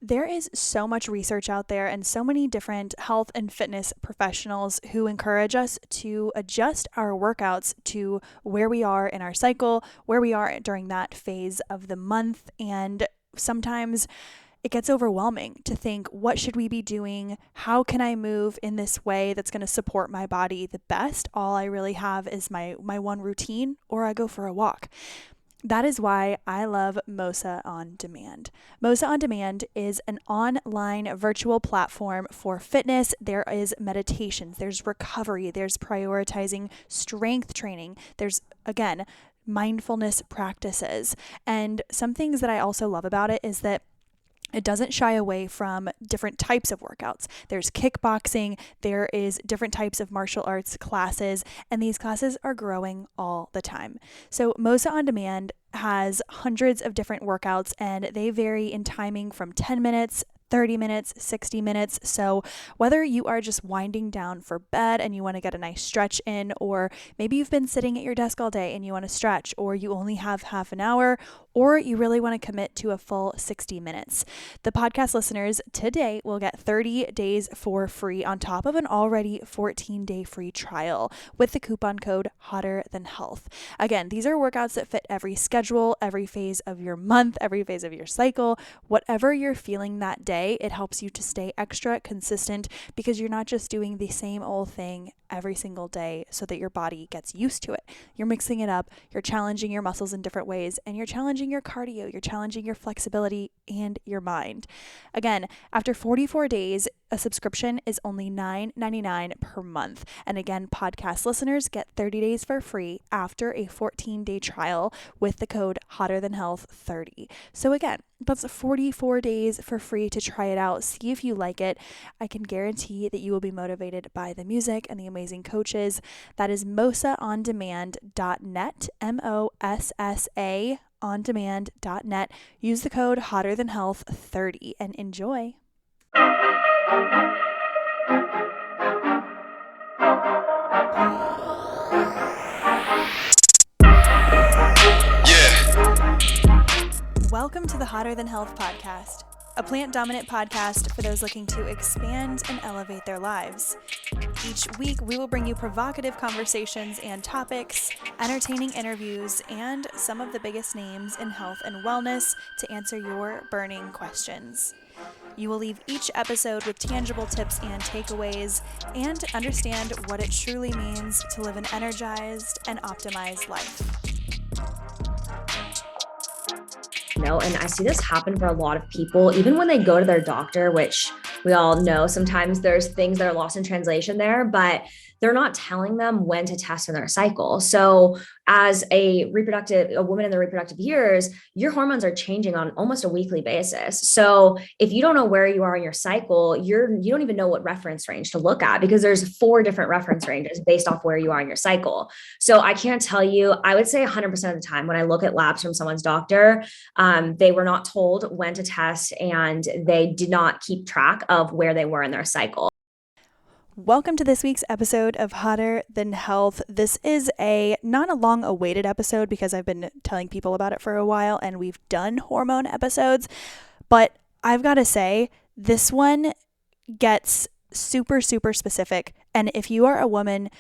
There is so much research out there and so many different health and fitness professionals who encourage us to adjust our workouts to where we are in our cycle, where we are during that phase of the month. And sometimes it gets overwhelming to think, what should we be doing? How can I move in this way that's going to support my body the best? All I really have is my one routine, or I go for a walk. That is why I love Mossa On Demand. Mossa On Demand is an online virtual platform for fitness. There is meditations, there's recovery, there's prioritizing strength training, there's, again, mindfulness practices. And some things that I also love about it is that it doesn't shy away from different types of workouts. There's kickboxing, there is different types of martial arts classes, and these classes are growing all the time. So Mossa On Demand has hundreds of different workouts, and they vary in timing from 10 minutes, 30 minutes, 60 minutes. So whether you are just winding down for bed and you want to get a nice stretch in, or maybe you've been sitting at your desk all day and you want to stretch, or you only have half an hour, or you really want to commit to a full 60 minutes. The podcast listeners today will get 30 days for free on top of an already 14-day free trial with the coupon code HOTTERTHANHEALTH. Again, these are workouts that fit every schedule, every phase of your month, every phase of your cycle, whatever you're feeling that day. It helps you to stay extra consistent because you're not just doing the same old thing every single day so that your body gets used to it. You're mixing it up, you're challenging your muscles in different ways, and you're challenging your cardio, you're challenging your flexibility and your mind. Again, after 44 days, a subscription is only $9.99 per month. And again, podcast listeners get 30 days for free after a 14-day trial with the code HOTTERTHANHEALTH30. So again, that's 44 days for free to try it out. See if you like it. I can guarantee that you will be motivated by the music and the amazing coaches. That is mossaondemand.net, MOSSA ondemand.net. Use the code HOTTERTHANHEALTH30 and enjoy. Welcome to the Hotter Than Health podcast, a plant-dominant podcast for those looking to expand and elevate their lives. Each week, we will bring you provocative conversations and topics, entertaining interviews, and some of the biggest names in health and wellness to answer your burning questions. You will leave each episode with tangible tips and takeaways and understand what it truly means to live an energized and optimized life. And I see this happen for a lot of people, even when they go to their doctor, which we all know sometimes there's things that are lost in translation there, but they're not telling them when to test in their cycle. So as a woman in the reproductive years, your hormones are changing on almost a weekly basis. So if you don't know where you are in your cycle, you don't even know what reference range to look at because there's 4 different reference ranges based off where you are in your cycle. So I can't tell you, I would say 100% of the time when I look at labs from someone's doctor, they were not told when to test and they did not keep track of where they were in their cycle. Welcome to this week's episode of Hotter Than Health. This is not a long awaited episode because I've been telling people about it for a while and we've done hormone episodes, but I've got to say this one gets super, super specific. And if you are a woman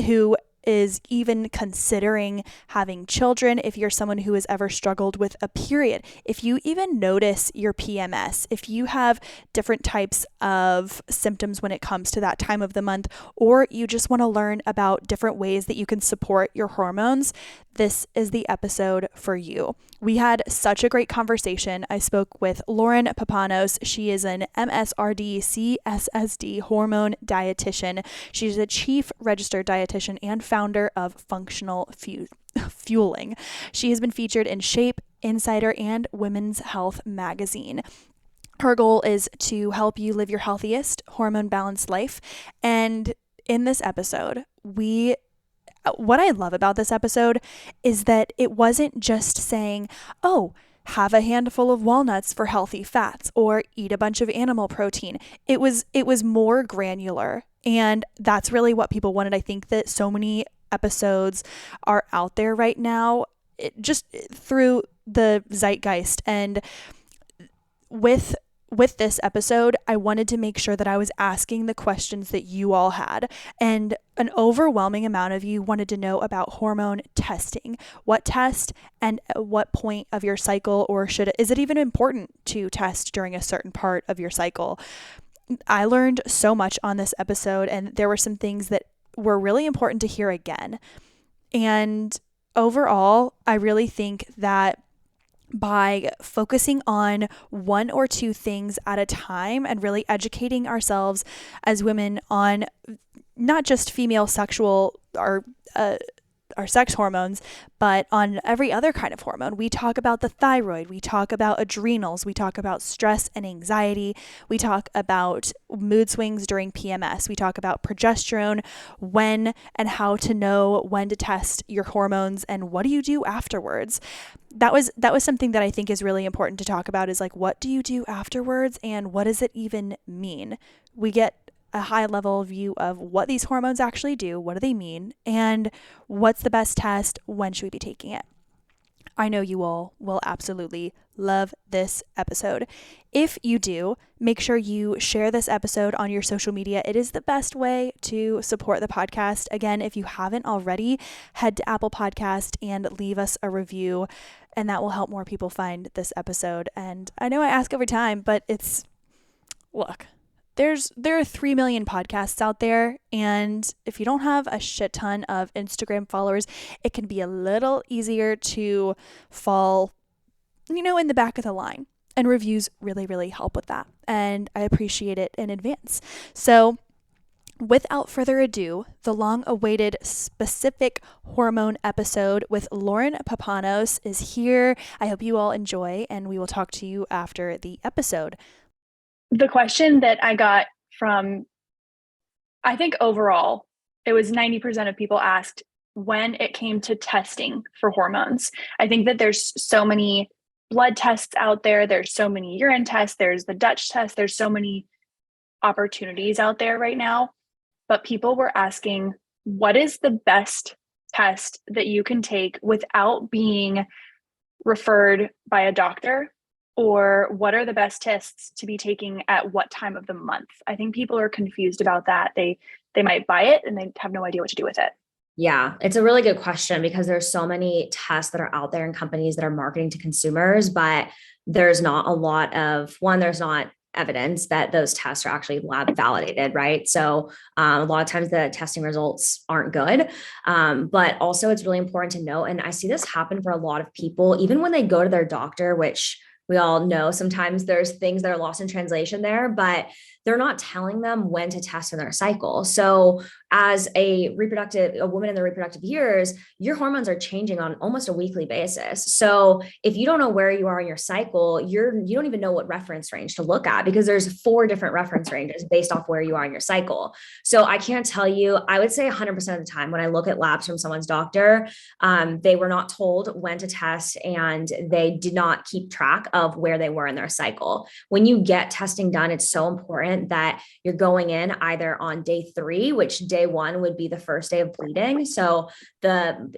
who is even considering having children, if you're someone who has ever struggled with a period, if you even notice your PMS, if you have different types of symptoms when it comes to that time of the month, or you just want to learn about different ways that you can support your hormones, this is the episode for you. We had such a great conversation. I spoke with Lauren Papanos. She is an MSRD CSSD hormone dietitian. She's a chief registered dietitian and founder of Functional Fueling. She has been featured in Shape, Insider, and Women's Health magazine. Her goal is to help you live your healthiest, hormone-balanced life. And in this episode, what I love about this episode is that it wasn't just saying, oh, have a handful of walnuts for healthy fats or eat a bunch of animal protein. It was more granular. And that's really what people wanted. I think that so many episodes are out there right now, just through the zeitgeist and with with this episode, I wanted to make sure that I was asking the questions that you all had. And an overwhelming amount of you wanted to know about hormone testing. What test and at what point of your cycle, or is it even important to test during a certain part of your cycle? I learned so much on this episode, and there were some things that were really important to hear again. And overall, I really think that by focusing on one or two things at a time and really educating ourselves as women on not just female sexual or our sex hormones, but on every other kind of hormone. We talk about the thyroid, we talk about adrenals, we talk about stress and anxiety, we talk about mood swings during PMS, we talk about progesterone, when and how to know when to test your hormones, and what do you do afterwards. That was something that I think is really important to talk about, is like, what do you do afterwards and what does it even mean? We get a high level view of what these hormones actually do, what do they mean, and what's the best test, when should we be taking it. I know you all will absolutely love this episode. If you do, make sure you share this episode on your social media. It is the best way to support the podcast. Again, if you haven't already, head to Apple Podcast and leave us a review, and that will help more people find this episode. And I know I ask every time, but look, there are 3 million podcasts out there, and if you don't have a shit ton of Instagram followers, it can be a little easier to fall, in the back of the line. And reviews really, really help with that, and I appreciate it in advance. So without further ado, the long-awaited specific hormone episode with Lauren Papanos is here. I hope you all enjoy, and we will talk to you after the episode. The question that I got from, I think overall, it was 90% of people asked when it came to testing for hormones. I think that there's so many blood tests out there. There's so many urine tests. There's the Dutch test. There's so many opportunities out there right now. But people were asking, what is the best test that you can take without being referred by a doctor? Or what are the best tests to be taking at what time of the month? I think people are confused about that. They might buy it and they have no idea what to do with it. Yeah, it's a really good question, because there's so many tests that are out there in companies that are marketing to consumers, but there's not a lot of, there's not evidence that those tests are actually lab validated, right? So a lot of times the testing results aren't good. But also it's really important to note, and I see this happen for a lot of people, even when they go to their doctor, which we all know sometimes there's things that are lost in translation there, but they're not telling them when to test in their cycle. So as a woman in the reproductive years, your hormones are changing on almost a weekly basis. So if you don't know where you are in your cycle, you don't even know what reference range to look at, because there's 4 different reference ranges based off where you are in your cycle. So I can't tell you, I would say 100% of the time when I look at labs from someone's doctor, they were not told when to test, and they did not keep track of where they were in their cycle. When you get testing done, it's so important that you're going in either on day 3, which day 1 would be the first day of bleeding. So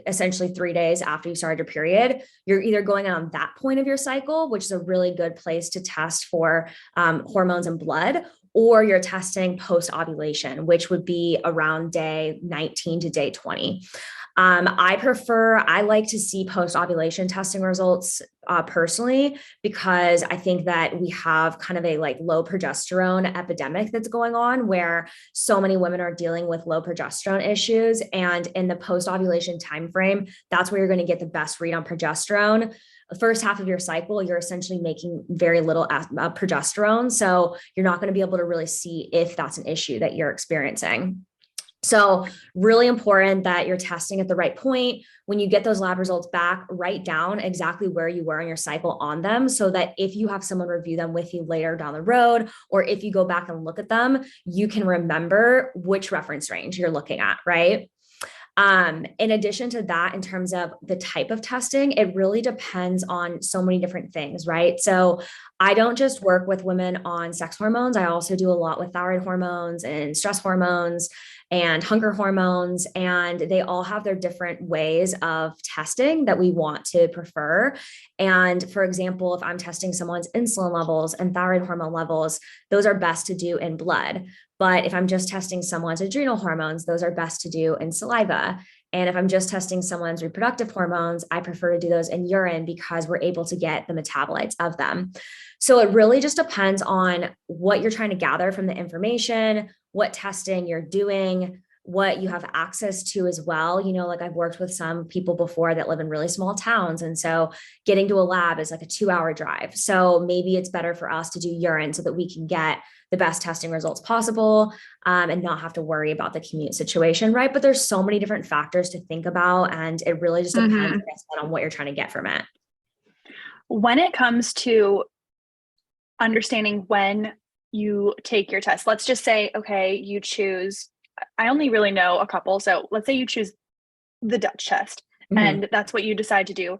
essentially 3 days after you started your period, you're either going in on that point of your cycle, which is a really good place to test for hormones and blood, or you're testing post-ovulation, which would be around day 19 to day 20. I like to see post-ovulation testing results personally, because I think that we have kind of a low progesterone epidemic that's going on, where so many women are dealing with low progesterone issues. And in the post-ovulation timeframe, that's where you're going to get the best read on progesterone. The first half of your cycle, you're essentially making very little progesterone. So you're not going to be able to really see if that's an issue that you're experiencing. So really important that you're testing at the right point. When you get those lab results back, write down exactly where you were in your cycle on them, so that if you have someone review them with you later down the road, or if you go back and look at them, you can remember which reference range you're looking at, right? In addition to that, in terms of the type of testing, it really depends on so many different things, right? So I don't just work with women on sex hormones. I also do a lot with thyroid hormones and stress hormones and hunger hormones. And they all have their different ways of testing that we want to prefer. And for example, if I'm testing someone's insulin levels and thyroid hormone levels, those are best to do in blood. But if I'm just testing someone's adrenal hormones, those are best to do in saliva. And if I'm just testing someone's reproductive hormones, I prefer to do those in urine because we're able to get the metabolites of them. So it really just depends on what you're trying to gather from the information, what testing you're doing, what you have access to as well. Like I've worked with some people before that live in really small towns. And so getting to a lab is like a 2-hour drive. So maybe it's better for us to do urine so that we can get the best testing results possible, and not have to worry about the commute situation, right? But there's so many different factors to think about, and it really just depends, like I said, on what you're trying to get from it. When it comes to understanding when you take your test, let's just say, okay, you choose, I only really know a couple. So let's say you choose the Dutch test, and that's what you decide to do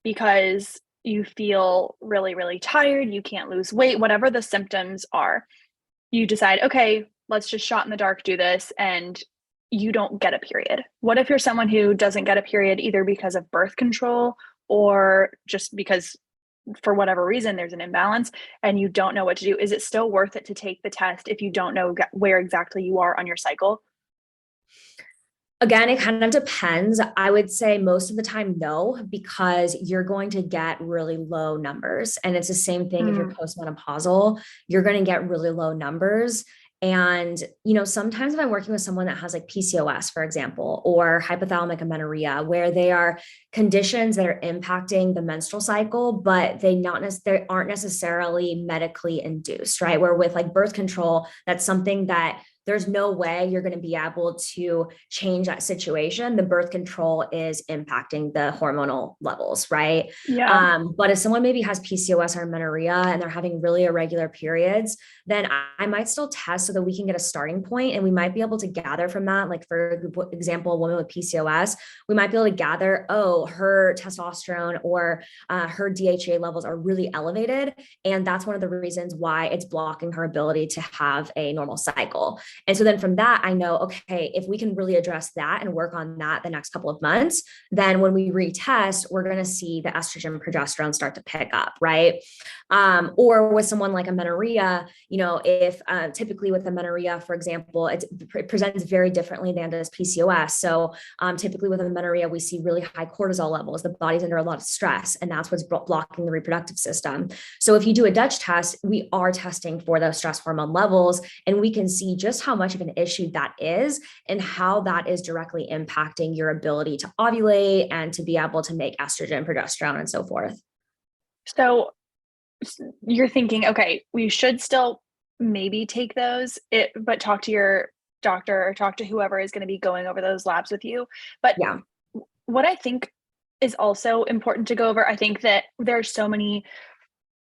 because you feel really, really tired, you can't lose weight, whatever the symptoms are. You decide, okay, let's just shot in the dark do this, and you don't get a period. What if you're someone who doesn't get a period either because of birth control or just because for whatever reason there's an imbalance and you don't know what to do? Is it still worth it to take the test if you don't know where exactly you are on your cycle? Again, it kind of depends. I would say most of the time, no, because you're going to get really low numbers. And it's the same thing if you're postmenopausal, you're going to get really low numbers. And, sometimes if I'm working with someone that has like PCOS, for example, or hypothalamic amenorrhea, where they are conditions that are impacting the menstrual cycle, but they aren't necessarily medically induced, right? Where with like birth control, that's something that there's no way you're going to be able to change that situation. The birth control is impacting the hormonal levels, right? Yeah. But if someone maybe has PCOS or amenorrhea and they're having really irregular periods, then I might still test so that we can get a starting point, and we might be able to gather from that. Like for example, a woman with PCOS, we might be able to gather, oh, her testosterone or her DHA levels are really elevated. And that's one of the reasons why it's blocking her ability to have a normal cycle. And so then from that, I know, okay, if we can really address that and work on that the next couple of months, then when we retest, we're going to see the estrogen and progesterone start to pick up, right? Or with someone like amenorrhea, if typically with amenorrhea, for example, it presents very differently than does PCOS. So typically with amenorrhea, we see really high cortisol levels. The body's under a lot of stress, and that's what's blocking the reproductive system. So if you do a Dutch test, we are testing for those stress hormone levels, and we can see just how much of an issue that is and how that is directly impacting your ability to ovulate and to be able to make estrogen, progesterone, and so forth. So you're thinking, okay, we should still maybe take those, but talk to your doctor or talk to whoever is going to be going over those labs with you. But Yeah. what I think is also important to go over, I think that there's so many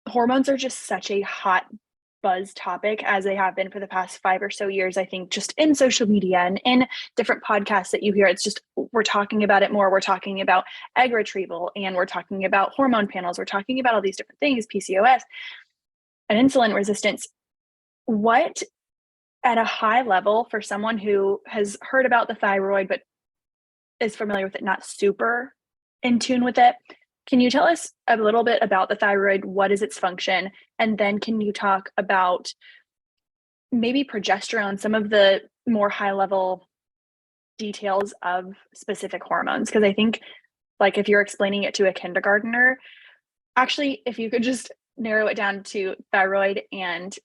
hormones are just such a hot buzz topic as they have been for the past 5 or so years. I think just in social media and in different podcasts that you hear, it's just, we're talking about it more. We're talking about egg retrieval, and we're talking about hormone panels. We're talking about all these different things, PCOS and insulin resistance. What at a high level for someone who has heard about the thyroid, but is familiar with it, not super in tune with it, can you tell us a little bit about the thyroid? What is its function? And then can you talk about maybe progesterone, some of the more high level details of specific hormones? Because I think like if you're explaining it to a kindergartner, actually, if you could just narrow it down to thyroid and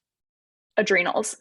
adrenals,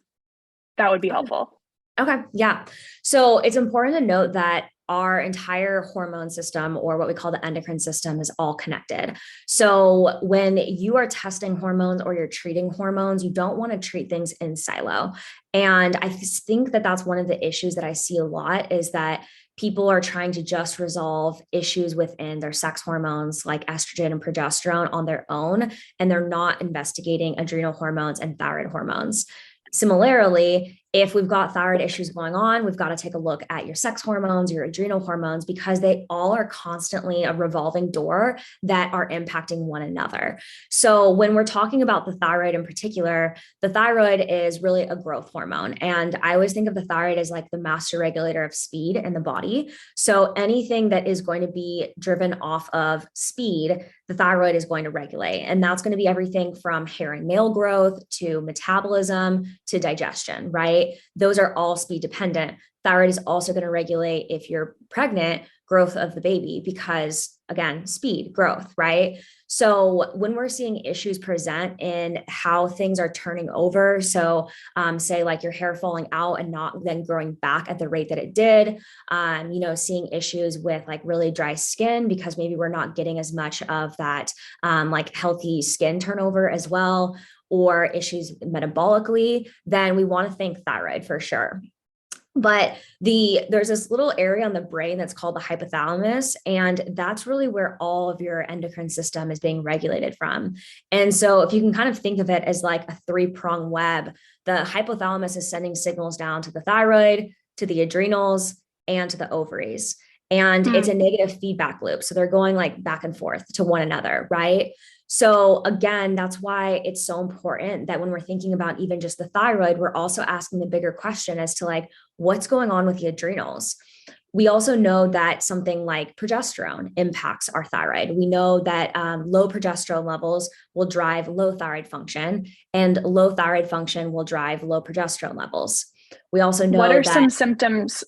that would be helpful. Okay. Yeah. So it's important to note that our entire hormone system, or what we call the endocrine system, is all connected. So when you are testing hormones or you're treating hormones, you don't want to treat things in silo. And I think that that's one of the issues that I see a lot, is that people are trying to just resolve issues within their sex hormones like estrogen and progesterone on their own, and they're not investigating adrenal hormones and thyroid hormones. Similarly, If we've got thyroid issues going on, we've got to take a look at your sex hormones, your adrenal hormones, because they all are constantly a revolving door that are impacting one another. So when we're talking about the thyroid in particular, the thyroid is really a growth hormone. And I always think of the thyroid as like the master regulator of speed in the body. So anything that is going to be driven off of speed, the thyroid is going to regulate. And that's going to be everything from hair and nail growth to metabolism to digestion, right? Those are all speed dependent. Thyroid is also going to regulate, if you're pregnant, growth of the baby, because again, speed, growth, right? So when we're seeing issues present in how things are turning over, so say like your hair falling out and not then growing back at the rate that it did, seeing issues with like really dry skin because maybe we're not getting as much of that like healthy skin turnover as well, or issues metabolically, then we want to think thyroid for sure. But there's this little area on the brain that's called the hypothalamus, and that's really where all of your endocrine system is being regulated from. And so if you can kind of think of it as like a three-prong web, the hypothalamus is sending signals down to the thyroid, to the adrenals, and to the ovaries. And it's a negative feedback loop. So they're going like back and forth to one another, right? So again, that's why it's so important that when we're thinking about even just the thyroid, we're also asking the bigger question as to like, what's going on with the adrenals? We also know that something like progesterone impacts our thyroid. We know that low progesterone levels will drive low thyroid function, and low thyroid function will drive low progesterone levels. We also know what are that some symptoms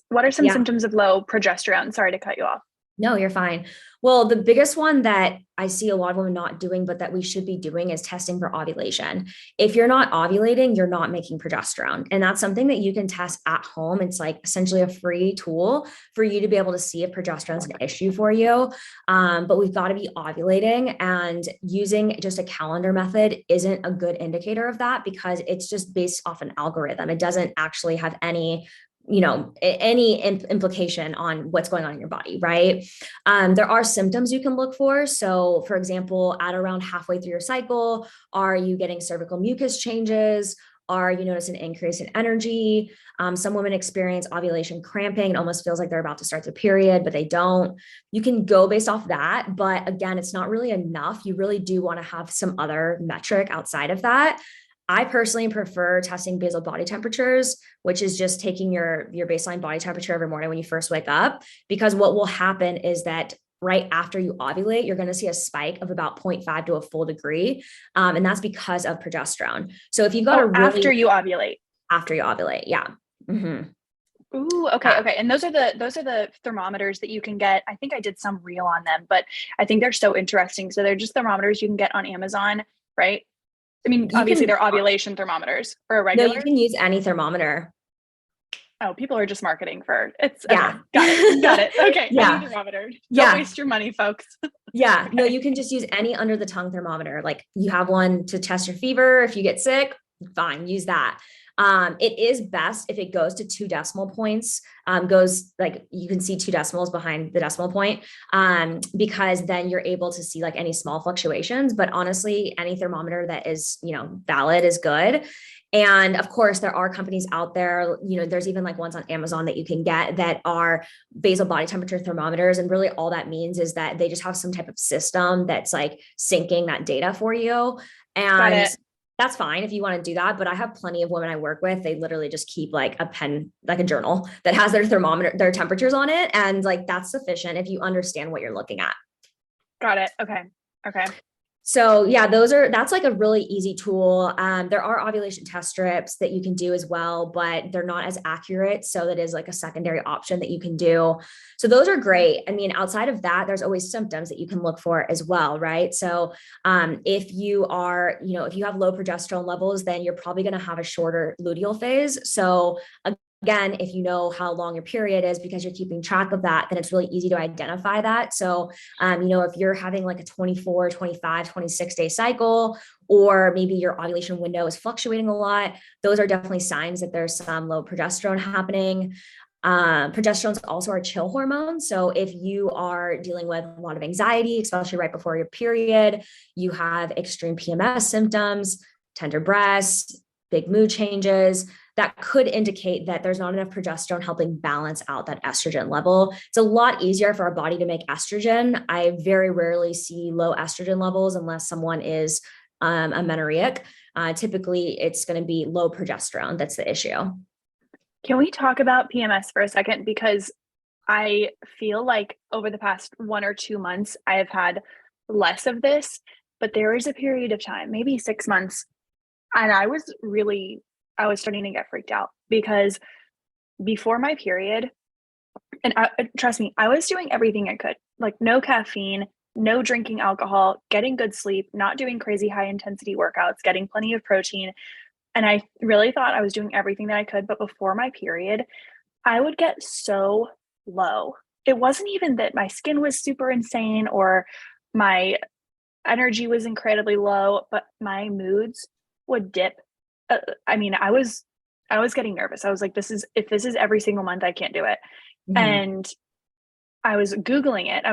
of low progesterone? Sorry to cut you off. No, you're fine. Well, the biggest one that I see a lot of women not doing, but that we should be doing, is testing for ovulation. If you're not ovulating, you're not making progesterone. And that's something that you can test at home. It's like essentially a free tool for you to be able to see if progesterone is an issue for you. But we've got to be ovulating, and using just a calendar method isn't a good indicator of that, because it's just based off an algorithm. It doesn't actually have any implication on what's going on in your body, right? There are symptoms you can look for. So for example, at around halfway through your cycle, are you getting cervical mucus changes? Are you noticing an increase in energy? Some women experience ovulation cramping. It almost feels like they're about to start their period, but they don't. You can go based off that. But again, it's not really enough. You really do want to have some other metric outside of that. I personally prefer testing basal body temperatures, which is just taking your baseline body temperature every morning when you first wake up, because what will happen is that right after you ovulate, you're going to see a spike of about 0.5 to a full degree. And that's because of progesterone. So if you've got after you ovulate, yeah. Mm-hmm. Ooh, okay. Yeah. Okay. And those are the thermometers that you can get. I think I did some reel on them, but I think they're so interesting. So they're just thermometers you can get on Amazon, right? I mean, obviously they're ovulation thermometers, or a regular. No, you can use any thermometer. Oh, people are just marketing for it's. Yeah. Okay, got it. Okay. Yeah. Any thermometer. Don't waste your money, folks. Yeah. Okay. No, you can just use any under the tongue thermometer. Like you have one to test your fever. If you get sick, fine, use that. It is best if it goes to 2 decimal points, goes like you can see 2 decimals behind the decimal point, because then you're able to see like any small fluctuations. But honestly, any thermometer that is, valid is good. And of course, there are companies out there, there's even like ones on Amazon that you can get that are basal body temperature thermometers. And really all that means is that they just have some type of system that's like syncing that data for you. And that's fine if you want to do that. But I have plenty of women I work with. They literally just keep like a pen, like a journal that has their thermometer, their temperatures on it. And like, that's sufficient if you understand what you're looking at. Got it. Okay. So yeah, that's like a really easy tool. There are ovulation test strips that you can do as well, but they're not as accurate. So that is like a secondary option that you can do. So those are great. I mean, outside of that, there's always symptoms that you can look for as well, right? So if you are, if you have low progesterone levels, then you're probably going to have a shorter luteal phase. So again, if you know how long your period is because you're keeping track of that, then it's really easy to identify that. So, if you're having like a 24, 25, 26 day cycle, or maybe your ovulation window is fluctuating a lot, those are definitely signs that there's some low progesterone happening. Progesterone is also our chill hormone. So if you are dealing with a lot of anxiety, especially right before your period, you have extreme PMS symptoms, tender breasts, big mood changes, that could indicate that there's not enough progesterone helping balance out that estrogen level. It's a lot easier for our body to make estrogen. I very rarely see low estrogen levels unless someone is amenorrheic. Typically, it's going to be low progesterone. That's the issue. Can we talk about PMS for a second? Because I feel like over the past 1 or 2 months, I have had less of this, but there was a period of time, maybe 6 months, and I was starting to get freaked out because before my period, and trust me, I was doing everything I could, like no caffeine, no drinking alcohol, getting good sleep, not doing crazy high intensity workouts, getting plenty of protein. And I really thought I was doing everything that I could. But before my period, I would get so low. It wasn't even that my skin was super insane or my energy was incredibly low, but my moods would dip. I was getting nervous. I was like, if this is every single month, I can't do it. Mm-hmm. And I was Googling it.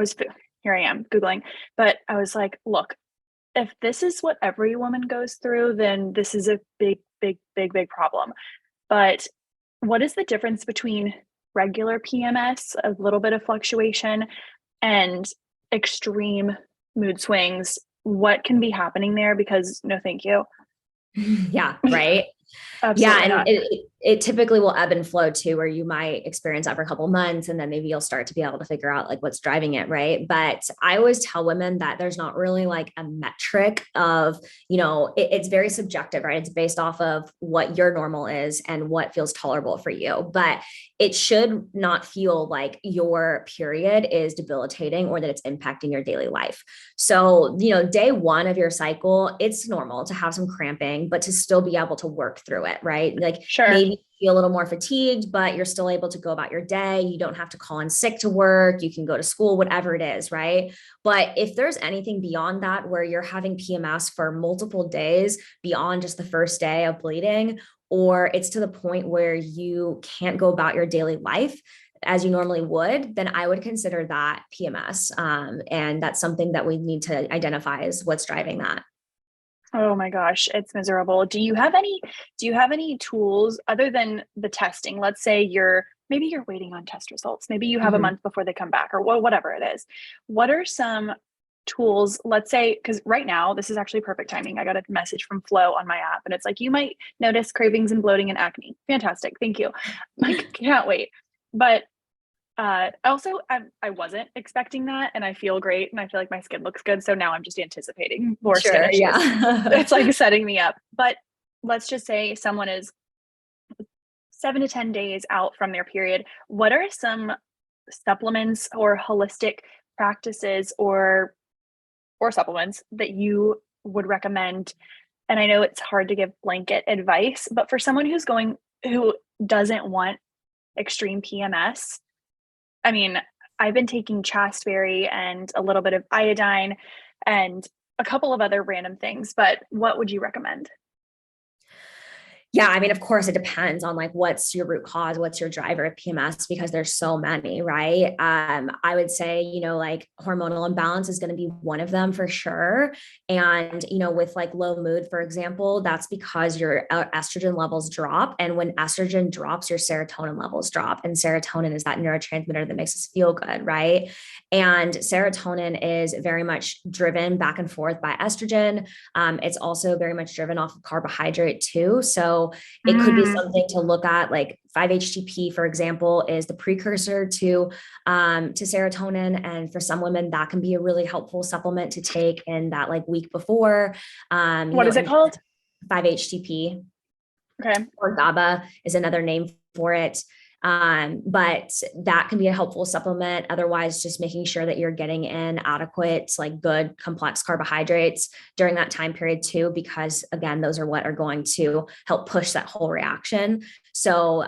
Here I am Googling, but I was like, look, if this is what every woman goes through, then this is a big problem. But what is the difference between regular PMS, a little bit of fluctuation, and extreme mood swings? What can be happening there? Because no, thank you. Yeah, right. Absolutely. Yeah, and it typically will ebb and flow too, where you might experience that for a couple of months and then maybe you'll start to be able to figure out like what's driving it, right? But I always tell women that there's not really like a metric of, it's very subjective, right? It's based off of what your normal is and what feels tolerable for you. But it should not feel like your period is debilitating or that it's impacting your daily life. So, day 1 of your cycle, it's normal to have some cramping, but to still be able to work through it, right? Like sure. Maybe you feel a little more fatigued, but you're still able to go about your day. You don't have to call in sick to work. You can go to school, whatever it is, right? But if there's anything beyond that, where you're having PMS for multiple days beyond just the first day of bleeding, or it's to the point where you can't go about your daily life as you normally would, then I would consider that PMS. And that's something that we need to identify as what's driving that. Oh my gosh, it's miserable. Do you have any tools other than the testing? Let's say maybe you're waiting on test results. Maybe you have a month before they come back or whatever it is. What are some tools, let's say, because right now, this is actually perfect timing. I got a message from Flo on my app and it's like, you might notice cravings and bloating and acne. Fantastic. Thank you. Like, can't wait. But also, I wasn't expecting that, and I feel great, and I feel like my skin looks good. So now I'm just anticipating more skin issues. Yeah. It's like setting me up. But let's just say someone is 7 to 10 days out from their period. What are some supplements or holistic practices or supplements that you would recommend? And I know it's hard to give blanket advice, but for someone who doesn't want extreme PMS, I mean, I've been taking chasteberry and a little bit of iodine and a couple of other random things, but what would you recommend? Yeah, I mean, of course, it depends on like what's your root cause, what's your driver of PMS, because there's so many, right? I would say, like hormonal imbalance is going to be one of them for sure. And, with like low mood, for example, that's because your estrogen levels drop. And when estrogen drops, your serotonin levels drop. And serotonin is that neurotransmitter that makes us feel good, right? And serotonin is very much driven back and forth by estrogen. It's also very much driven off of carbohydrate too. So it could be something to look at, like 5-HTP, for example, is the precursor to serotonin. And for some women, that can be a really helpful supplement to take in that like week before. What is it called? 5-HTP. Okay. Or GABA is another name for it. But that can be a helpful supplement. Otherwise, just making sure that you're getting in adequate, like good complex carbohydrates during that time period too, because again, those are what are going to help push that whole reaction. So,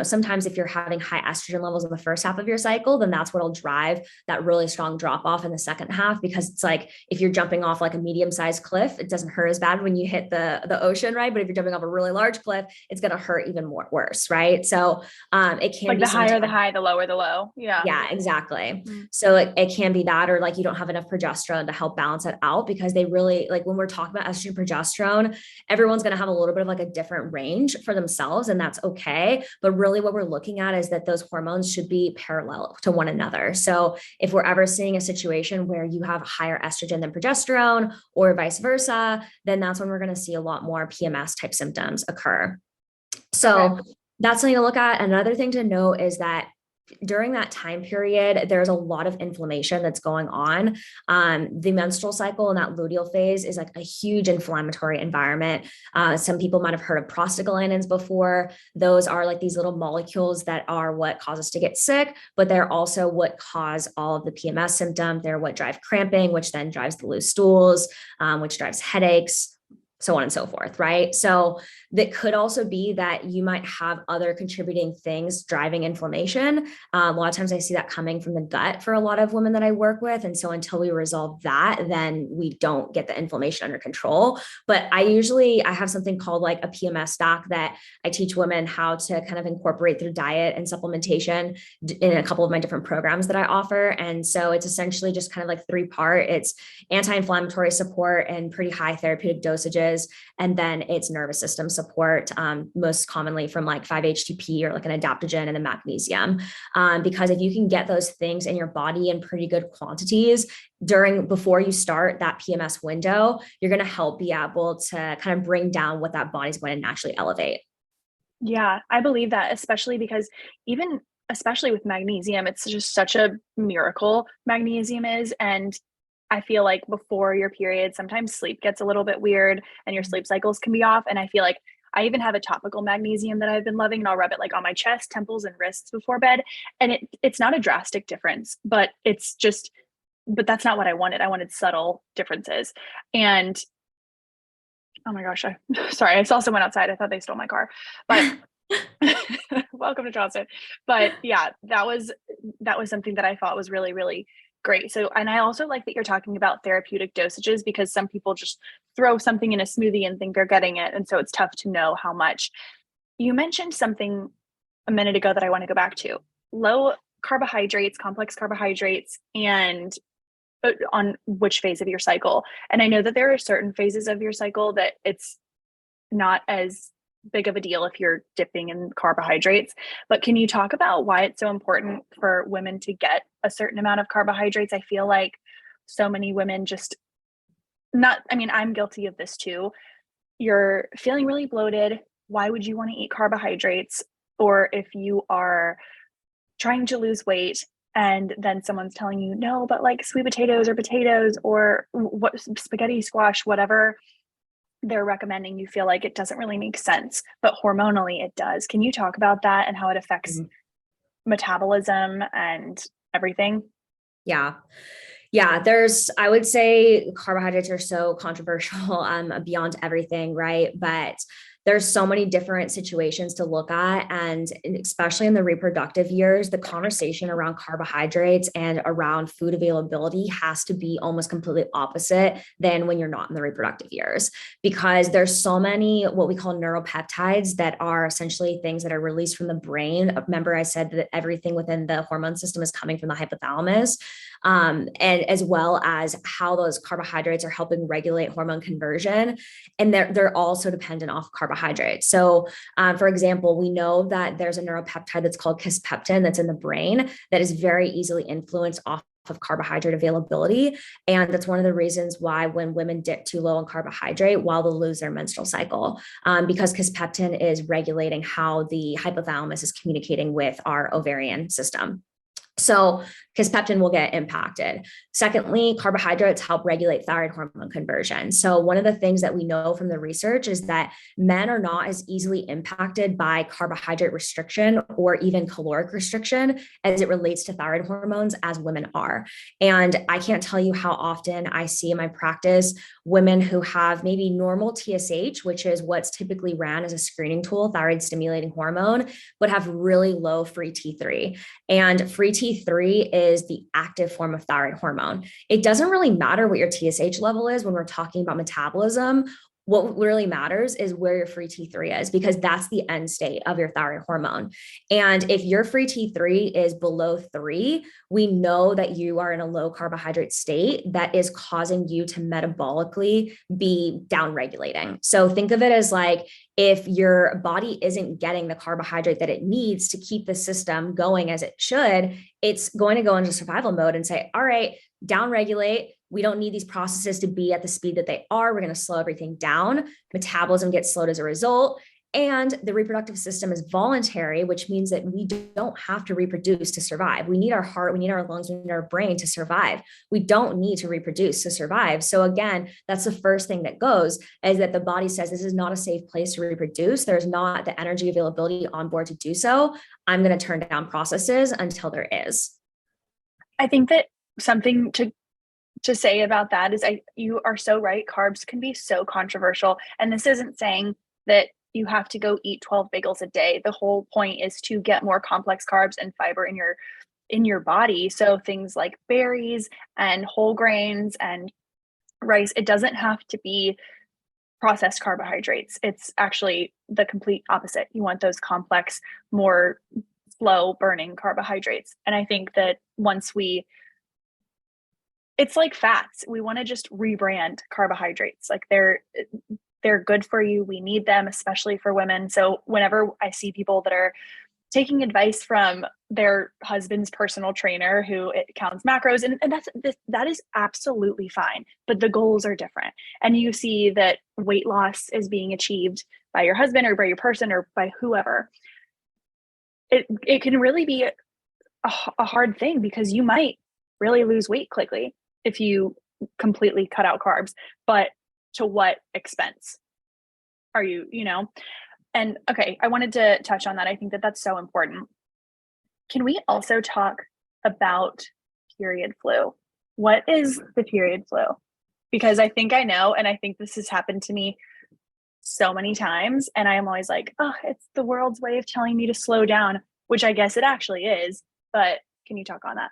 sometimes if you're having high estrogen levels in the first half of your cycle, then that's what'll drive that really strong drop off in the second half, because it's like, if you're jumping off like a medium-sized cliff, it doesn't hurt as bad when you hit the ocean, right? But if you're jumping off a really large cliff, it's going to hurt even worse, right? So, It can like be the higher the sometimes. high, the lower the low. Yeah. Yeah, exactly. Mm. So it can be that, or like you don't have enough progesterone to help balance it out, because they really, like when we're talking about estrogen, progesterone, everyone's going to have a little bit of like a different range for themselves, and that's okay. But really what we're looking at is that those hormones should be parallel to one another. So if we're ever seeing a situation where you have higher estrogen than progesterone or vice versa, then that's when we're going to see a lot more PMS type symptoms occur. So that's something to look at. Another thing to note is that during that time period, there's a lot of inflammation that's going on. The menstrual cycle and that luteal phase is like a huge inflammatory environment. Some people might have heard of prostaglandins before. Those are like these little molecules that are what cause us to get sick, but they're also what cause all of the PMS symptoms. They're what drive cramping, which then drives the loose stools, which drives headaches, so on and so forth, right? So that could also be that you might have other contributing things driving inflammation. A lot of times I see that coming from the gut for a lot of women that I work with. And so until we resolve that, then we don't get the inflammation under control. But I have something called like a PMS doc that I teach women how to kind of incorporate through diet and supplementation in a couple of my different programs that I offer. And so it's essentially just kind of like 3-part. It's anti-inflammatory support and pretty high therapeutic dosages. And then it's nervous system support, most commonly from like 5-HTP or like an adaptogen and the magnesium. Because if you can get those things in your body in pretty good quantities before you start that PMS window, you're going to help be able to kind of bring down what that body's going to naturally elevate. Yeah, I believe that, especially because especially with magnesium, it's just such a miracle magnesium is. And I feel like before your period, sometimes sleep gets a little bit weird and your sleep cycles can be off. And I feel like I even have a topical magnesium that I've been loving, and I'll rub it like on my chest, temples, and wrists before bed. And it's not a drastic difference, but but that's not what I wanted. I wanted subtle differences. And oh my gosh, sorry, I saw someone outside. I thought they stole my car, but welcome to Charleston. But yeah, that was something that I thought was really, really great. So, and I also like that you're talking about therapeutic dosages, because some people just throw something in a smoothie and think they're getting it. And so it's tough to know how much. You mentioned something a minute ago that I want to go back to: low carbohydrates, complex carbohydrates, and on which phase of your cycle. And I know that there are certain phases of your cycle that it's not as big of a deal if you're dipping in carbohydrates, but can you talk about why it's so important for women to get a certain amount of carbohydrates? I feel like so many women I'm guilty of this too. You're feeling really bloated. Why would you want to eat carbohydrates? Or if you are trying to lose weight and then someone's telling you, no, but like sweet potatoes or what, spaghetti, squash, whatever they're recommending, you feel like it doesn't really make sense, but hormonally it does. Can you talk about that and how it affects metabolism and everything? Yeah. Yeah, I would say carbohydrates are so controversial, beyond everything, right? But there's so many different situations to look at. And especially in the reproductive years, the conversation around carbohydrates and around food availability has to be almost completely opposite than when you're not in the reproductive years, because there's so many what we call neuropeptides that are essentially things that are released from the brain. Remember, I said that everything within the hormone system is coming from the hypothalamus. And as well as how those carbohydrates are helping regulate hormone conversion. And they're also dependent off carbohydrates. So for example, we know that there's a neuropeptide that's called kisspeptin that's in the brain that is very easily influenced off of carbohydrate availability. And that's one of the reasons why when women dip too low in carbohydrate, while they'll lose their menstrual cycle, because kisspeptin is regulating how the hypothalamus is communicating with our ovarian system. So kisspeptin will get impacted. Secondly, carbohydrates help regulate thyroid hormone conversion. So one of the things that we know from the research is that men are not as easily impacted by carbohydrate restriction or even caloric restriction as it relates to thyroid hormones as women are. And I can't tell you how often I see in my practice women who have maybe normal TSH, which is what's typically ran as a screening tool, thyroid stimulating hormone, but have really low free T3. And free T3 is the active form of thyroid hormone. It doesn't really matter what your TSH level is when we're talking about metabolism. What really matters is where your free T3 is, because that's the end state of your thyroid hormone. And if your free T3 is below 3, we know that you are in a low carbohydrate state that is causing you to metabolically be downregulating. So think of it as like, if your body isn't getting the carbohydrate that it needs to keep the system going as it should, it's going to go into survival mode and say, all right, downregulate. We don't need these processes to be at the speed that they are. We're going to slow everything down. Metabolism gets slowed as a result. And the reproductive system is voluntary, which means that we don't have to reproduce to survive. We need our heart, we need our lungs, we need our brain to survive. We don't need to reproduce to survive. So again, that's the first thing that goes, is that the body says, this is not a safe place to reproduce. There's not the energy availability on board to do so. I'm going to turn down processes until there is. I think that something to say about that is you are so right. Carbs can be so controversial. And this isn't saying that you have to go eat 12 bagels a day. The whole point is to get more complex carbs and fiber in your body. So things like berries and whole grains and rice, it doesn't have to be processed carbohydrates. It's actually the complete opposite. You want those complex, more slow burning carbohydrates. And I think that it's like fats. We want to just rebrand carbohydrates. Like they're good for you. We need them, especially for women. So whenever I see people that are taking advice from their husband's personal trainer who it counts macros, and that is absolutely fine, but the goals are different. And you see that weight loss is being achieved by your husband or by your person or by whoever. It can really be a hard thing, because you might really lose weight quickly if you completely cut out carbs, but to what expense are you know? And okay, I wanted to touch on that. I think that that's so important. Can we also talk about period flu? What is the period flu? Because I think I know, and I think this has happened to me so many times. And I am always like, oh, it's the world's way of telling me to slow down, which I guess it actually is. But can you talk on that?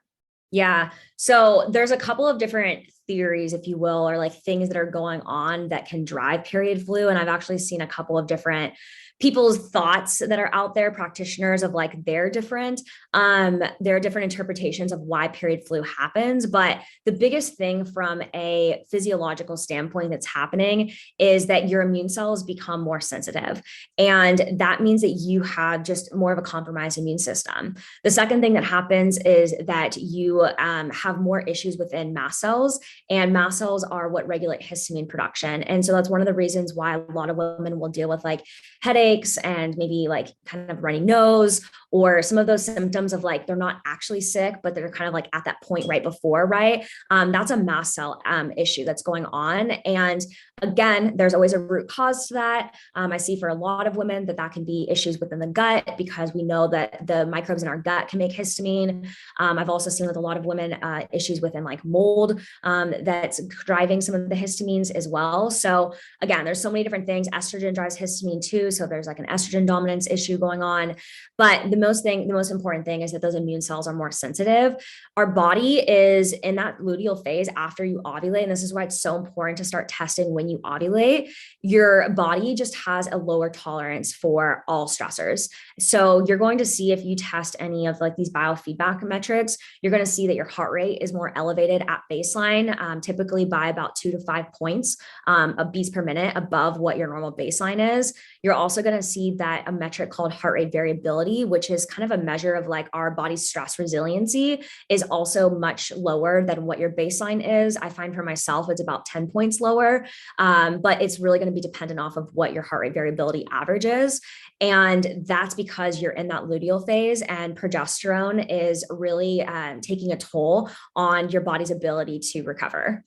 Yeah. So there's a couple of different theories, if you will, or like things that are going on that can drive period flu. And I've actually seen a couple of different people's thoughts that are out there, practitioners of like their different interpretations of why period flu happens. But the biggest thing from a physiological standpoint that's happening is that your immune cells become more sensitive. And that means that you have just more of a compromised immune system. The second thing that happens is that you have more issues within mast cells, and mast cells are what regulate histamine production. And so that's one of the reasons why a lot of women will deal with like headaches and maybe like kind of runny nose, or some of those symptoms of like, they're not actually sick, but they're kind of like at that point right before, right? That's a mast cell issue that's going on. And again, there's always a root cause to that. I see for a lot of women that can be issues within the gut, because we know that the microbes in our gut can make histamine. I've also seen with a lot of women issues within like mold that's driving some of the histamines as well. So again, there's so many different things. Estrogen drives histamine too. So there's like an estrogen dominance issue going on. But the most important thing is that those immune cells are more sensitive. Our body is in that luteal phase after you ovulate. And this is why it's so important to start testing when you ovulate. Your body just has a lower tolerance for all stressors. So you're going to see, if you test any of like these biofeedback metrics, you're going to see that your heart rate is more elevated at baseline, typically by about 2 to 5 points of beats per minute above what your normal baseline is. You're also going to see that a metric called heart rate variability, which is kind of a measure of like our body's stress resiliency, is also much lower than what your baseline is. I find for myself, it's about 10 points lower, but it's really going to be dependent off of what your heart rate variability average is. And that's because you're in that luteal phase, and progesterone is really taking a toll on your body's ability to recover.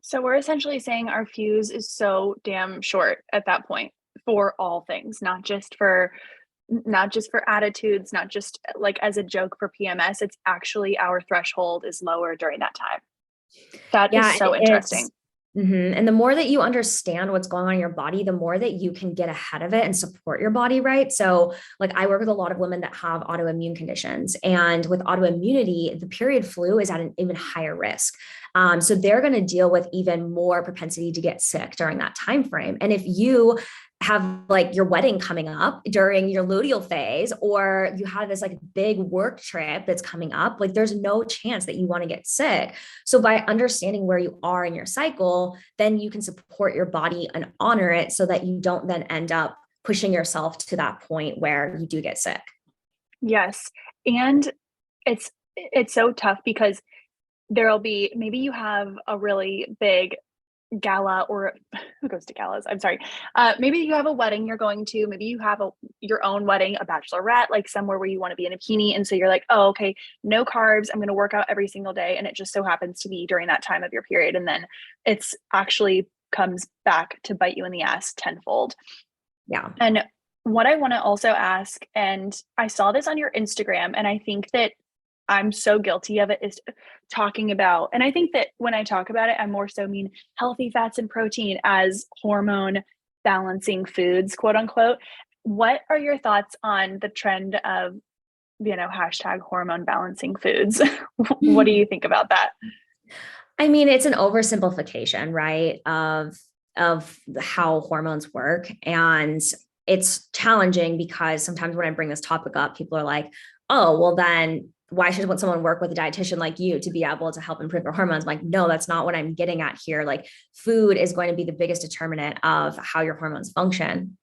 So we're essentially saying our fuse is so damn short at that point for all things, not just for attitudes, not just like as a joke for PMS. It's actually our threshold is lower during that time. That is so interesting. And the more that you understand what's going on in your body, the more that you can get ahead of it and support your body, right? So like I work with a lot of women that have autoimmune conditions, and with autoimmunity, the period flu is at an even higher risk. So they're going to deal with even more propensity to get sick during that time frame. And if you have like your wedding coming up during your luteal phase, or you have this like big work trip that's coming up, like there's no chance that you want to get sick. So by understanding where you are in your cycle, then you can support your body and honor it so that you don't then end up pushing yourself to that point where you do get sick. Yes. And it's so tough because there'll be, maybe you have a really big gala, or who goes to galas? I'm sorry. Maybe you have a wedding you're going to, maybe you have your own wedding, a bachelorette, like somewhere where you want to be in a bikini. And so you're like, oh, okay, no carbs. I'm going to work out every single day. And it just so happens to be during that time of your period. And then it's actually comes back to bite you in the ass tenfold. Yeah. And what I want to also ask, and I saw this on your Instagram, and I think that I'm so guilty of it, is talking about, and I think that when I talk about it, I more so mean healthy fats and protein as hormone balancing foods, quote unquote. What are your thoughts on the trend of, hashtag hormone balancing foods? What do you think about that? I mean, it's an oversimplification, right? Of how hormones work. And it's challenging because sometimes when I bring this topic up, people are like, oh, well then why should someone work with a dietitian like you to be able to help improve their hormones? I'm like, no, that's not what I'm getting at here. Like food is going to be the biggest determinant of how your hormones function.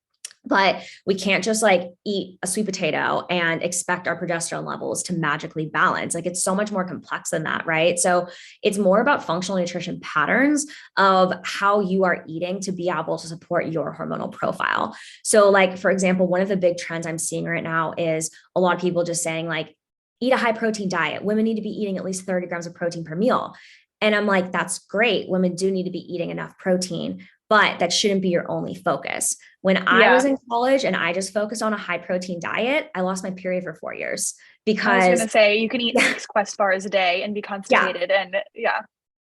But we can't just like eat a sweet potato and expect our progesterone levels to magically balance. Like it's so much more complex than that, right? So it's more about functional nutrition patterns of how you are eating to be able to support your hormonal profile. So like, for example, one of the big trends I'm seeing right now is a lot of people just saying like, eat a high protein diet. Women need to be eating at least 30 grams of protein per meal. And I'm like, that's great. Women do need to be eating enough protein, but that shouldn't be your only focus. When I was in college and I just focused on a high protein diet, I lost my period for 4 years because I was going to say you can eat 6 Quest bars a day and be constipated. And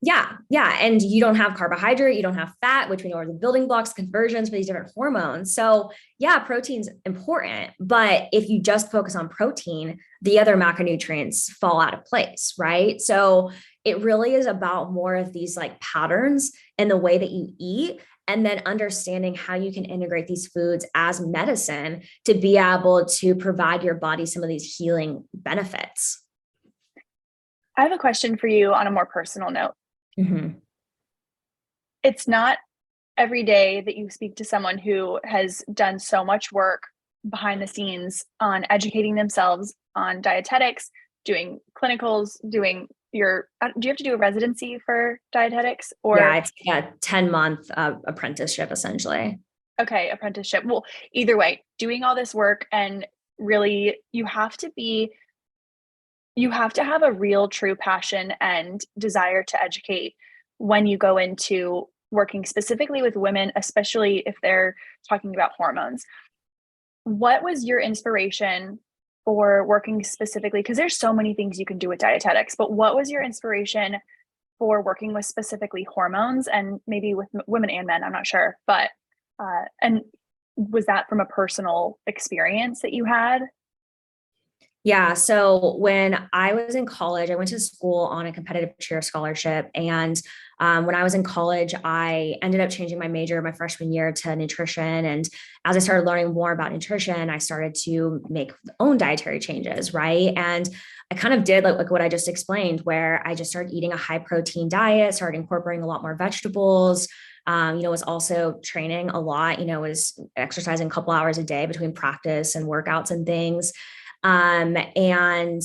Yeah. And you don't have carbohydrate, you don't have fat, which we know are the building blocks, conversions for these different hormones. So yeah, protein's important, but if you just focus on protein, the other macronutrients fall out of place, right? So it really is about more of these like patterns and the way that you eat, and then understanding how you can integrate these foods as medicine to be able to provide your body some of these healing benefits. I have a question for you on a more personal note. Mm-hmm. It's not every day that you speak to someone who has done so much work behind the scenes on educating themselves on dietetics, doing clinicals, doing do you have to do a residency for dietetics? Or yeah, it's a 10-month apprenticeship essentially. Okay, apprenticeship. Well, either way, doing all this work, and really you have to have a real true passion and desire to educate when you go into working specifically with women, especially if they're talking about hormones. What was your inspiration for working specifically? Because there's so many things you can do with dietetics, but what was your inspiration for working with specifically hormones, and maybe with women and men? I'm not sure, but and was that from a personal experience that you had? Yeah. So when I was in college, I went to school on a competitive cheer scholarship. And when I was in college, I ended up changing my major my freshman year to nutrition. And as I started learning more about nutrition, I started to make own dietary changes, right? And I kind of did like what I just explained, where I just started eating a high protein diet, started incorporating a lot more vegetables. Was also training a lot, was exercising a couple hours a day between practice and workouts and things. And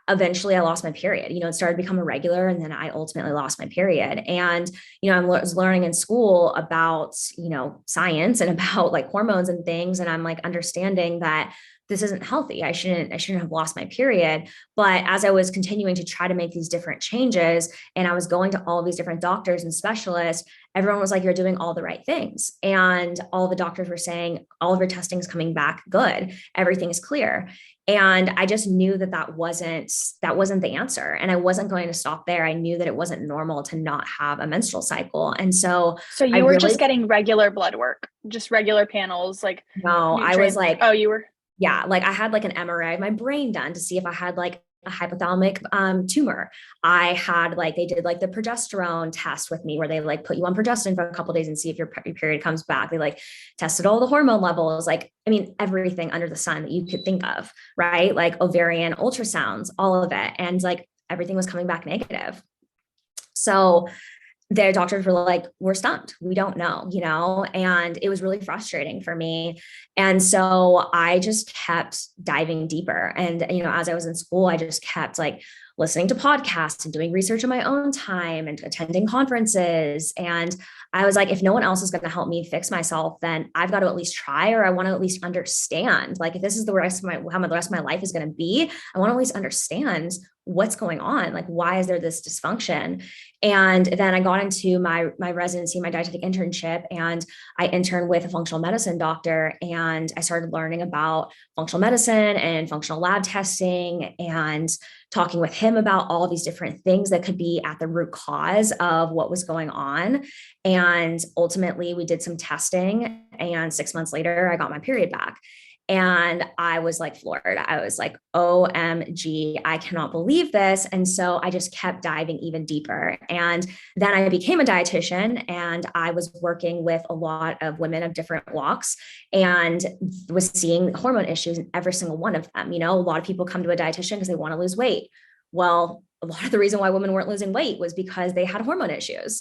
eventually I lost my period, it started to become irregular, and then I ultimately lost my period. And, I was learning in school about, science and about like hormones and things. And I'm like understanding that this isn't healthy. I shouldn't have lost my period. But as I was continuing to try to make these different changes, and I was going to all of these different doctors and specialists, everyone was like, you're doing all the right things. And all the doctors were saying, all of your testing is coming back good. Everything is clear. And I just knew that that wasn't the answer. And I wasn't going to stop there. I knew that it wasn't normal to not have a menstrual cycle. And so you were just getting regular blood work, just regular panels, like no, I was like, oh, you were. Yeah. Like I had like an MRI of my brain done to see if I had like a hypothalamic tumor. I had like, they did like the progesterone test with me where they like put you on progesterone for a couple of days and see if your period comes back. They like tested all the hormone levels, like, I mean, everything under the sun that you could think of, right? Like ovarian ultrasounds, all of it. And like everything was coming back negative. So their doctors were like, we're stumped. We don't know, and it was really frustrating for me. And so I just kept diving deeper. And, as I was in school, I just kept like listening to podcasts and doing research in my own time and attending conferences. And I was like, if no one else is going to help me fix myself, then I've got to at least try, or I want to at least understand, like, if this is the rest of how the rest of my life is going to be, I want to at least understand what's going on. Like, why is there this dysfunction? And then I got into my residency, my dietetic internship, and I interned with a functional medicine doctor. And I started learning about functional medicine and functional lab testing, and talking with him about all of these different things that could be at the root cause of what was going on. And ultimately we did some testing, and 6 months later I got my period back. And I was like floored. I was like, OMG, I cannot believe this. And so I just kept diving even deeper. And then I became a dietitian, and I was working with a lot of women of different walks, and was seeing hormone issues in every single one of them. A lot of people come to a dietitian because they want to lose weight. Well, a lot of the reason why women weren't losing weight was because they had hormone issues.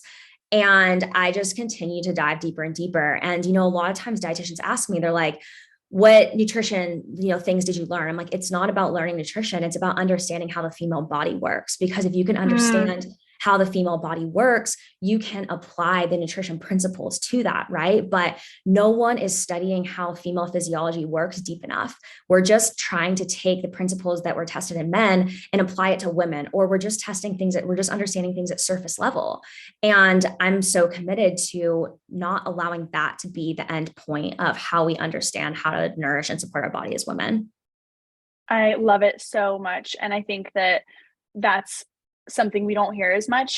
And I just continued to dive deeper and deeper. And, a lot of times dietitians ask me, they're like, what nutrition, things did you learn? I'm like, it's not about learning nutrition. It's about understanding how the female body works. Because if you can understand how the female body works, you can apply the nutrition principles to that, right? But no one is studying how female physiology works deep enough. We're just trying to take the principles that were tested in men and apply it to women, or we're just understanding things at surface level. And I'm so committed to not allowing that to be the end point of how we understand how to nourish and support our body as women. I love it so much. And I think that that's something we don't hear as much.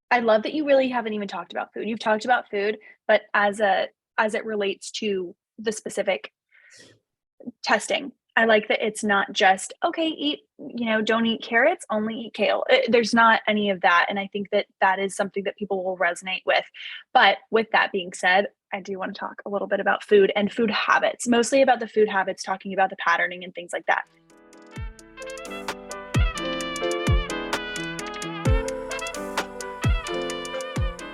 I love that you really haven't even talked about food. You've talked about food, but as it relates to the specific testing, I like that it's not just, okay, eat, don't eat carrots, only eat kale. There's not any of that. And I think that that is something that people will resonate with. But with that being said, I do want to talk a little bit about food and food habits, mostly about the food habits, talking about the patterning and things like that.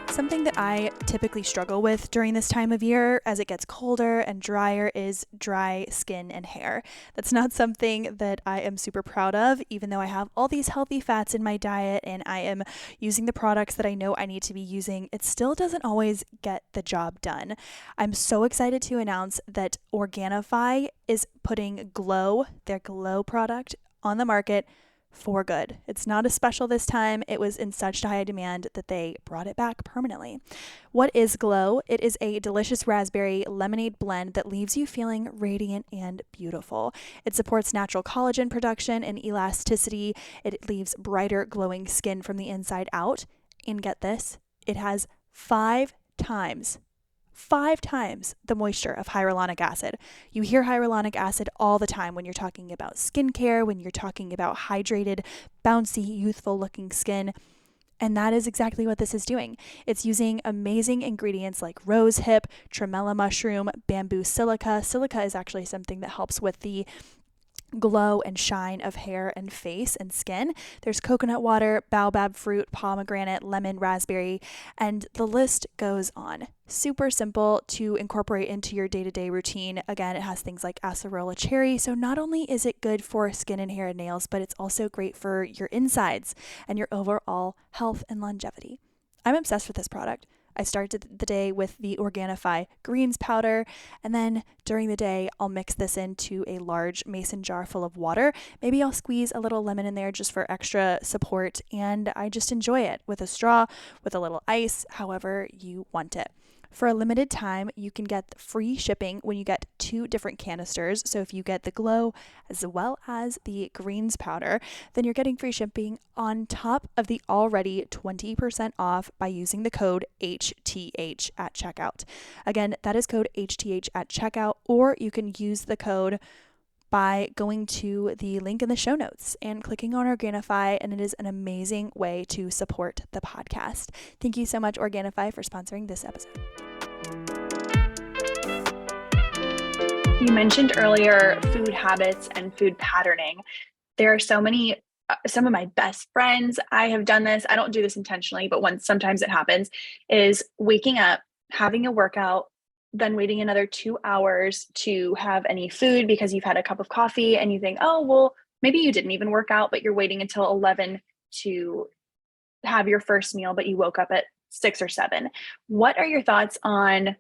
Something that I typically struggle with during this time of year as it gets colder and drier is dry skin and hair. That's not something that I am super proud of, even though I have all these healthy fats in my diet and I am using the products that I know I need to be using. It still doesn't always get the job done. I'm so excited to announce that Organifi is putting Glow, their Glow product, on the market for good. It's not a special this time. It was in such high demand that they brought it back permanently. What is Glow? It is a delicious raspberry lemonade blend that leaves you feeling radiant and beautiful. It supports natural collagen production and elasticity. It leaves brighter, glowing skin from the inside out. And get this, it has 5 times the moisture of hyaluronic acid. You hear hyaluronic acid all the time when you're talking about skincare, when you're talking about hydrated, bouncy, youthful looking skin. And that is exactly what this is doing. It's using amazing ingredients like rose hip, tremella mushroom, bamboo silica. Silica is actually something that helps with the glow and shine of hair and face and skin. There's coconut water, baobab fruit, pomegranate, lemon, raspberry, and the list goes on. Super simple to incorporate into your day-to-day routine. Again, it has things like acerola cherry, so not only is it good for skin and hair and nails, but it's also great for your insides and your overall health and longevity. I'm obsessed with this product. I start the day with the Organifi greens powder, and then during the day, I'll mix this into a large mason jar full of water. Maybe I'll squeeze a little lemon in there just for extra support, and I just enjoy it with a straw, with a little ice, however you want it. For a limited time, you can get free shipping when you get 2 different canisters. So if you get the Glow as well as the greens powder, then you're getting free shipping on top of the already 20% off by using the code HTH at checkout. Again, that is code HTH at checkout, or you can use the code by going to the link in the show notes and clicking on Organifi, and it is an amazing way to support the podcast. Thank you so much, Organifi, for sponsoring this episode. You mentioned earlier food habits and food patterning. There are so many, some of my best friends, I have done this. I don't do this intentionally, but sometimes it happens, is waking up, having a workout, then waiting another 2 hours to have any food because you've had a cup of coffee, and you think, oh, well, maybe you didn't even work out, but you're waiting until 11 to have your first meal, but you woke up at 6 or 7. What are your thoughts on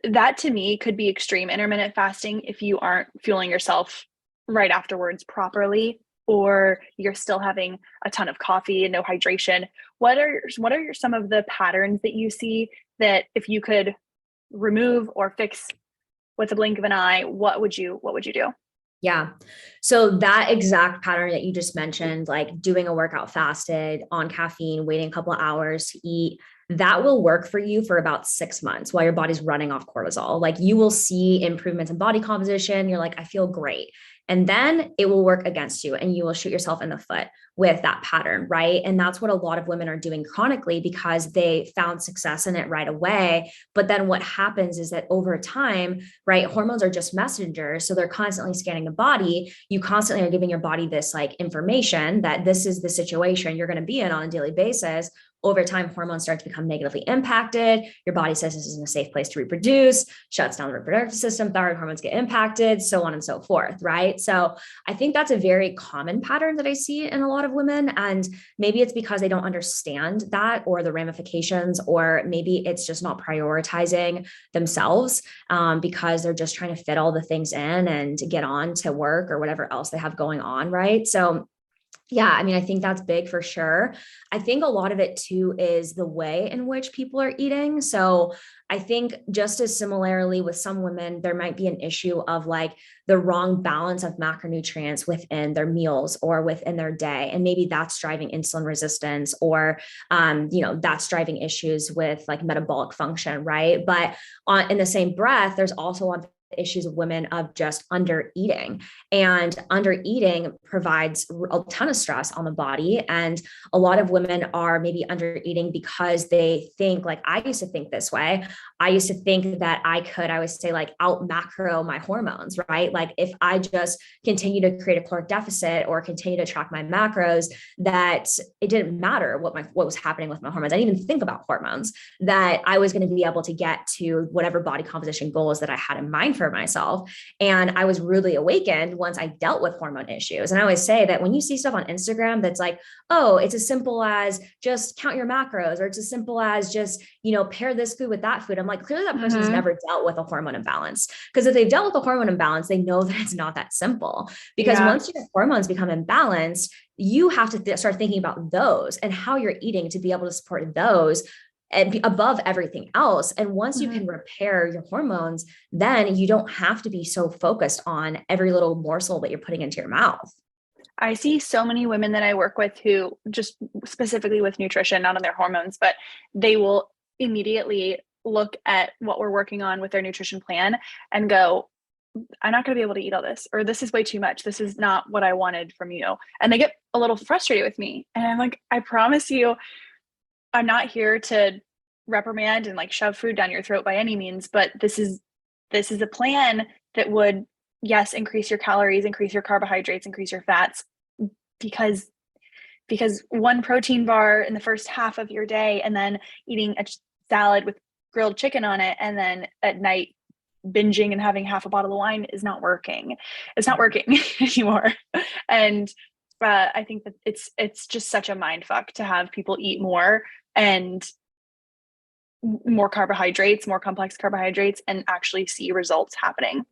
that? To me, could be extreme intermittent fasting if you aren't fueling yourself right afterwards properly, or you're still having a ton of coffee and no hydration. What are some of the patterns that you see that if you could remove or fix with a blink of an eye, what would you do? Yeah. So that exact pattern that you just mentioned, like doing a workout fasted on caffeine, waiting a couple of hours to eat, that will work for you for about 6 months while your body's running off cortisol. Like you will see improvements in body composition. You're like, I feel great. And then it will work against you and you will shoot yourself in the foot with that pattern, right? And that's what a lot of women are doing chronically because they found success in it right away. But then what happens is that over time, right, hormones are just messengers. So they're constantly scanning the body. You constantly are giving your body this like information that this is the situation you're going to be in on a daily basis. Over time, hormones start to become negatively impacted. Your body says this isn't a safe place to reproduce, shuts down the reproductive system, thyroid hormones get impacted, so on and so forth, right? So I think that's a very common pattern that I see in a lot of women. And maybe it's because they don't understand that or the ramifications, or maybe it's just not prioritizing themselves because they're just trying to fit all the things in and get on to work or whatever else they have going on, right? So yeah, I mean, I think that's big for sure. I think a lot of it too is the way in which people are eating. So I think just as similarly with some women, there might be an issue of like the wrong balance of macronutrients within their meals or within their day. And maybe that's driving insulin resistance or, that's driving issues with like metabolic function, right? But in the same breath, there's also issues of women of just under eating, and under eating provides a ton of stress on the body. And a lot of women are maybe under eating because they think, like I used to think this way. I used to think that I would say like out macro my hormones, right? Like if I just continue to create a caloric deficit or continue to track my macros, that it didn't matter what was happening with my hormones. I didn't even think about hormones, that I was going to be able to get to whatever body composition goals that I had in mind for myself. And I was really awakened once I dealt with hormone issues. And I always say that when you see stuff on Instagram that's like, oh, it's as simple as just count your macros, or it's as simple as just, pair this food with that food. I'm like, clearly that person's never dealt with a hormone imbalance. Because if they've dealt with a hormone imbalance, they know that it's not that simple. Because once your hormones become imbalanced, you have to start thinking about those and how you're eating to be able to support those and above everything else. And once you can repair your hormones, then you don't have to be so focused on every little morsel that you're putting into your mouth. I see so many women that I work with who just specifically with nutrition, not on their hormones, but they will immediately look at what we're working on with their nutrition plan and go, I'm not going to be able to eat all this, or this is way too much. This is not what I wanted from you. And they get a little frustrated with me. And I'm like, I promise you, I'm not here to reprimand and like shove food down your throat by any means, but this is a plan that would, yes, increase your calories, increase your carbohydrates, increase your fats, because one protein bar in the first half of your day and then eating a salad with grilled chicken on it, and then at night binging and having half a bottle of wine is not working. It's not working anymore. And I think that it's just such a mind fuck to have people eat more and more carbohydrates, more complex carbohydrates, and actually see results happening.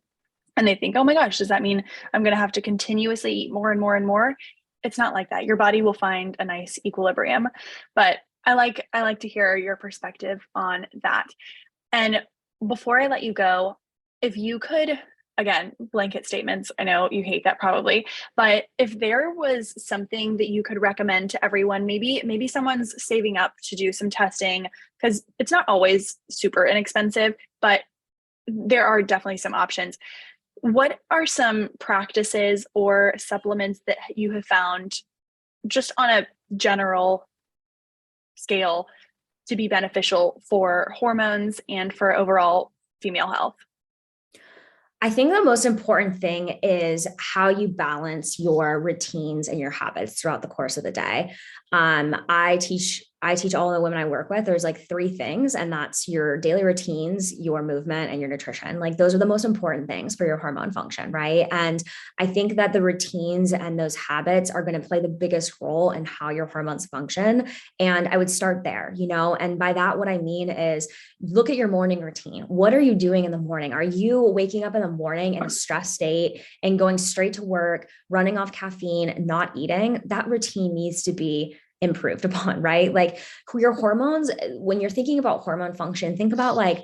And they think, oh my gosh, does that mean I'm going to have to continuously eat more and more and more? It's not like that. Your body will find a nice equilibrium. But I like to hear your perspective on that. And before I let you go, if you could, again, blanket statements, I know you hate that probably, but if there was something that you could recommend to everyone, maybe someone's saving up to do some testing, because it's not always super inexpensive, but there are definitely some options. What are some practices or supplements that you have found just on a general scale to be beneficial for hormones and for overall female health? I think the most important thing is how you balance your routines and your habits throughout the course of the day. I teach all the women I work with, there's like 3 things, and that's your daily routines, your movement, and your nutrition. Like those are the most important things for your hormone function, right? And I think that the routines and those habits are going to play the biggest role in how your hormones function. And I would start there, and by that, what I mean is look at your morning routine. What are you doing in the morning? Are you waking up in the morning in a stress state and going straight to work, running off caffeine, not eating? That routine needs to be improved upon, right? Like your hormones, when you're thinking about hormone function, think about like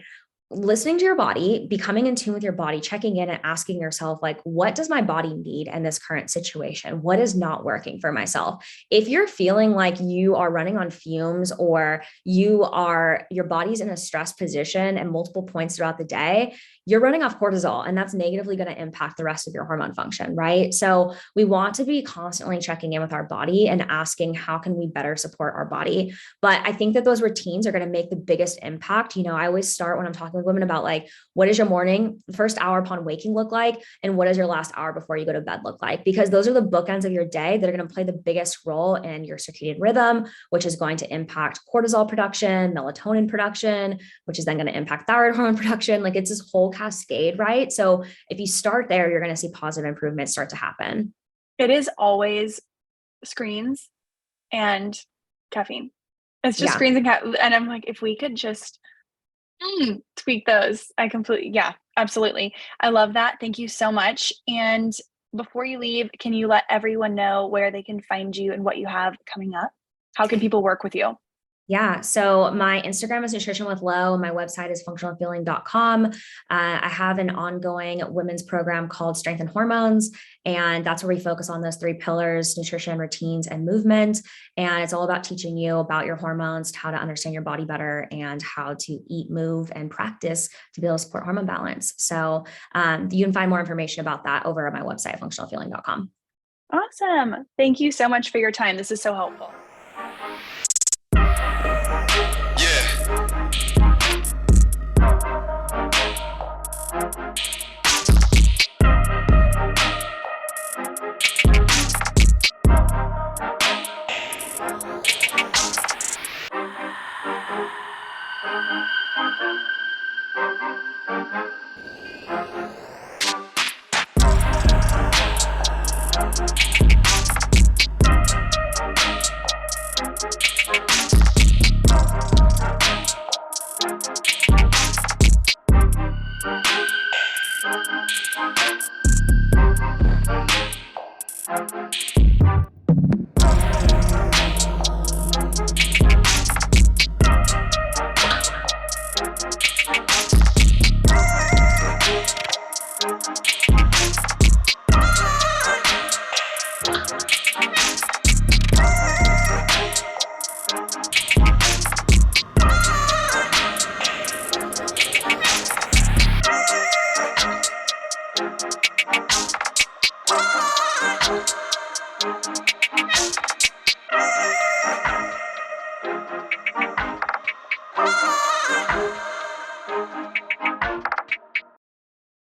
listening to your body, becoming in tune with your body, checking in and asking yourself, like, what does my body need in this current situation? What is not working for myself? If you're feeling like you are running on fumes, or your body's in a stress position at multiple points throughout the day, you're running off cortisol, and that's negatively going to impact the rest of your hormone function, right? So we want to be constantly checking in with our body and asking, how can we better support our body? But I think that those routines are going to make the biggest impact. I always start when I'm talking with women about like, what does your morning, first hour upon waking look like? And what does your last hour before you go to bed look like? Because those are the bookends of your day that are going to play the biggest role in your circadian rhythm, which is going to impact cortisol production, melatonin production, which is then going to impact thyroid hormone production. Like it's this whole cascade, right? So if you start there, you're going to see positive improvements start to happen. It is always screens and caffeine. It's just screens and and I'm like, if we could just tweak those, yeah, absolutely. I love that. Thank you so much. And before you leave, can you let everyone know where they can find you and what you have coming up? How can people work with you? Yeah. So my Instagram is Nutrition with Lo. My website is functionalfeeling.com. I have an ongoing women's program called Strength and Hormones. And that's where we focus on those 3 pillars: nutrition, routines, and movement. And it's all about teaching you about your hormones, how to understand your body better, and how to eat, move, and practice to be able to support hormone balance. So you can find more information about that over at my website, functionalfeeling.com. Awesome. Thank you so much for your time. This is so helpful.